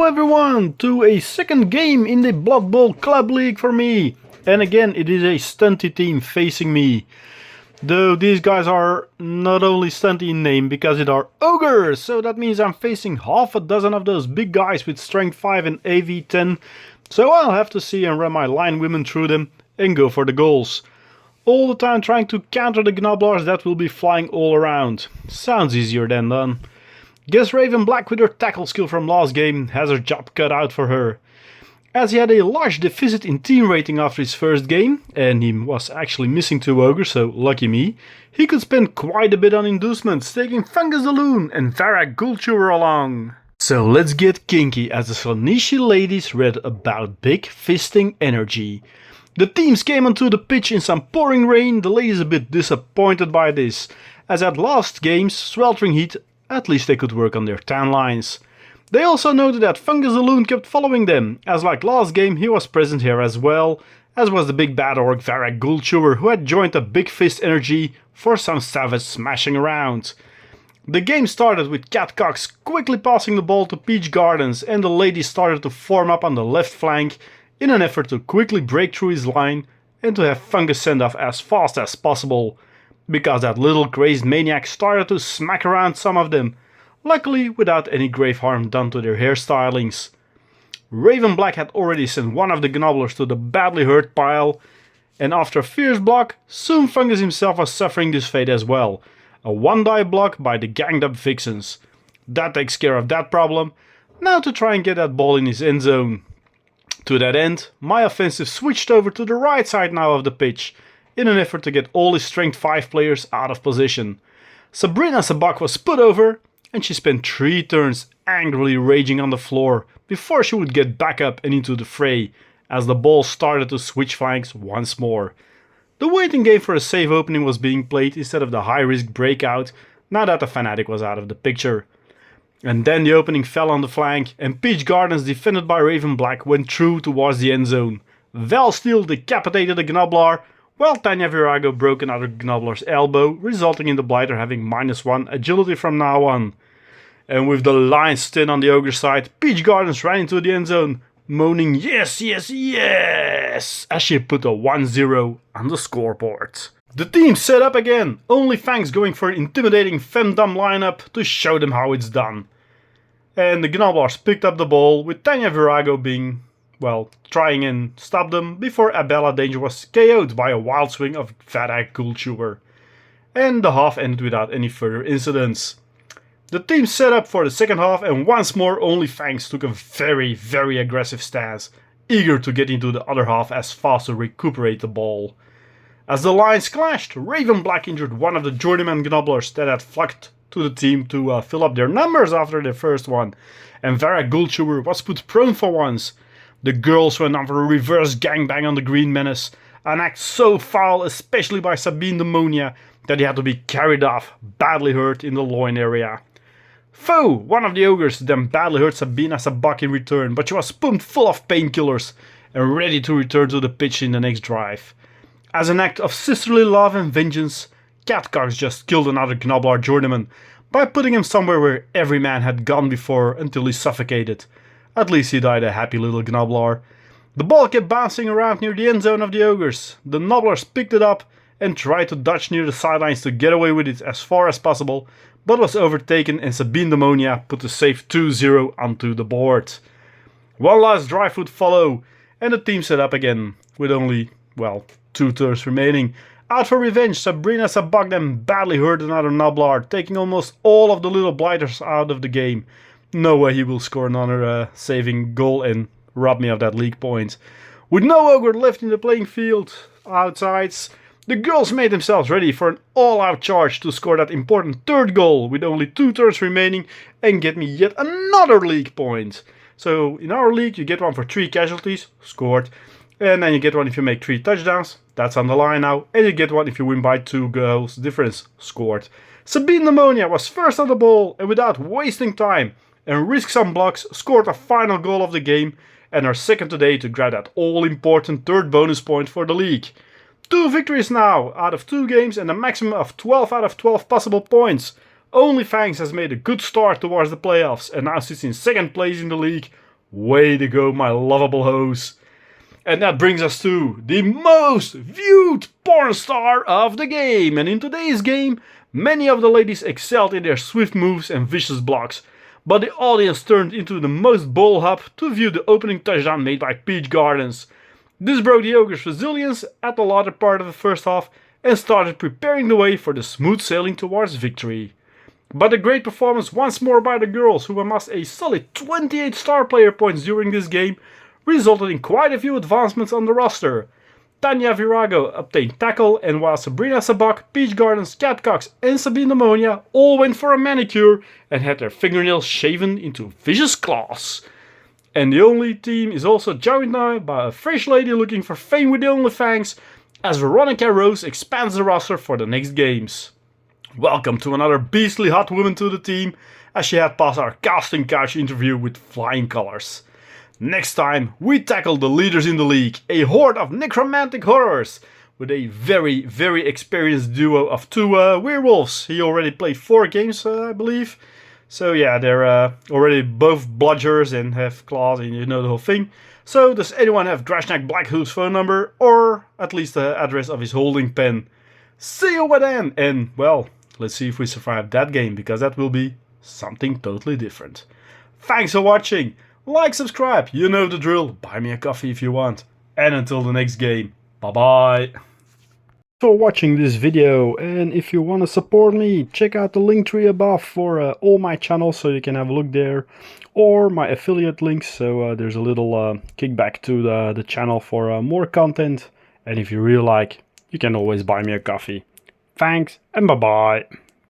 everyone to a second game in the Blood Bowl Club League for me. And again, it is a stunty team facing me. Though these guys are not only stunty in name because it are Ogres. So that means I'm facing half a dozen of those big guys with strength 5 and AV 10. So I'll have to see and run my line women through them and go for the goals. All the time trying to counter the Gnoblars that will be flying all around. Sounds easier than done. Guess Raven Black with her tackle skill from last game has her job cut out for her. As he had a large deficit in team rating after his first game, and he was actually missing 2 Ogres, so lucky me, he could spend quite a bit on inducements, taking Fungus the Loon and Varak Gulchewer along. So let's get kinky as the Slanishi ladies read about big fisting energy. The teams came onto the pitch in some pouring rain, the ladies a bit disappointed by this, as at last game's sweltering heat at least they could work on their tan lines. They also noted that Fungus the Loon kept following them, as like last game he was present here as well, as was the big bad orc Varak Gulchewer who had joined the big fist energy for some savage smashing around. The game started with Catcox quickly passing the ball to Peach Gardens and the ladies started to form up on the left flank in an effort to quickly break through his line and to have Fungus send off as fast as possible, because that little crazed maniac started to smack around some of them, luckily without any grave harm done to their hairstylings. Raven Black had already sent one of the Gnobblers to the badly hurt pile, and after a fierce block, soon Fungus himself was suffering this fate as well, a 1-die block by the ganged up Vixens. That takes care of that problem, now to try and get that ball in his end zone. To that end, my offensive switched over to the right side now of the pitch, in an effort to get all his strength 5 players out of position. Sabrina Sabak was put over, and she spent 3 turns angrily raging on the floor before she would get back up and into the fray, as the ball started to switch flanks once more. The waiting game for a safe opening was being played instead of the high-risk breakout, now that the Fanatic was out of the picture. And then the opening fell on the flank, and Peach Gardens, defended by Raven Black, went through towards the end zone. Valsteel decapitated the Gnoblar, while Tanya Virago broke another Gnoblar's elbow, resulting in the Blighter having -1 agility from now on. And with the line still on the Ogre side, Peach Gardens ran into the end zone, moaning yes, yes, yes, as she put a 1-0 on the scoreboard. The team set up again, only Fangs going for an intimidating femdom lineup to show them how it's done. And the Gnoblars picked up the ball, with Tanya Virago being, well, trying and stop them before Abella Danger was KO'd by a wild swing of Varak Gulchewer. And the half ended without any further incidents. The team set up for the second half and once more only Fangs took a very aggressive stance, eager to get into the other half as fast to recuperate the ball. As the lines clashed, Raven Black injured one of the journeyman Gnobblers that had flocked to the team to fill up their numbers after their first one, and Varak Gulchewer was put prone for once. The girls went on for a reverse gangbang on the Green Menace, an act so foul especially by Sabine Demonia that he had to be carried off, badly hurt in the loin area. Foe, one of the Ogres, then badly hurt Sabina Sabak in return, but she was pumped full of painkillers and ready to return to the pitch in the next drive. As an act of sisterly love and vengeance, Catcox just killed another Gnoblar journeyman by putting him somewhere where every man had gone before until he suffocated. At least he died a happy little Gnoblar. The ball kept bouncing around near the end zone of the Ogres. The Gnoblars picked it up and tried to dodge near the sidelines to get away with it as far as possible, but was overtaken and Sabine Demonia put the safe 2-0 onto the board. One last drive would follow, and the team set up again, with only, well, 2 turns remaining. Out for revenge, Sabrina Sabak then badly hurt another Gnoblar, taking almost all of the little Blighters out of the game. No way he will score another saving goal and rob me of that league point. With no Ogre left in the playing field outsides, the girls made themselves ready for an all-out charge to score that important 3rd goal with only 2 turns remaining and get me yet another league point. So in our league you get one for 3 casualties, scored, and then you get one if you make 3 touchdowns, that's on the line now, and you get one if you win by 2 goals difference, scored. Sabine Demonia was first on the ball and without wasting time and risk some blocks scored a final goal of the game and are second today to grab that all-important 3rd bonus point for the league. 2 victories now out of 2 games and a maximum of 12 out of 12 possible points. Only Fangs has made a good start towards the playoffs and now sits in 2nd place in the league, Way to go, my lovable hoes. And that brings us to the most viewed porn star of the game. And in today's game, many of the ladies excelled in their swift moves and vicious blocks. But the audience turned into the most ball hub to view the opening touchdown made by Peach Gardens. This broke the Ogres' resilience at the latter part of the first half and started preparing the way for the smooth sailing towards victory. But a great performance once more by the girls, who amassed a solid 28 star player points during this game, resulted in quite a few advancements on the roster. Tanya Virago obtained tackle, and while Sabrina Sabak, Peach Gardens, Cat Cox and Sabine Ammonia all went for a manicure and had their fingernails shaven into vicious claws. And the only team is also joined now by a fresh lady looking for fame with the only fangs, as Veronica Rose expands the roster for the next games. Welcome to another beastly hot woman to the team, as she had passed our casting couch interview with flying colors. Next time, we tackle the leaders in the league, a horde of necromantic horrors, with a very, very experienced duo of two werewolves. He already played 4 games, I believe. So yeah, they're already both bludgers and have claws, and you know the whole thing. So does anyone have Grashnak Blackhoof's phone number, or at least the address of his holding pen? See you then, and well, let's see if we survive that game, because that will be something totally different. Thanks for watching. Like, subscribe, you know the drill. Buy me a coffee if you want. And until the next game, bye-bye. For watching this video, and if you want to support me, check out the link tree above for all my channels, so you can have a look there, or my affiliate links, so there's a little kickback to the channel for more content. And if you really like, you can always buy me a coffee. Thanks, and bye-bye.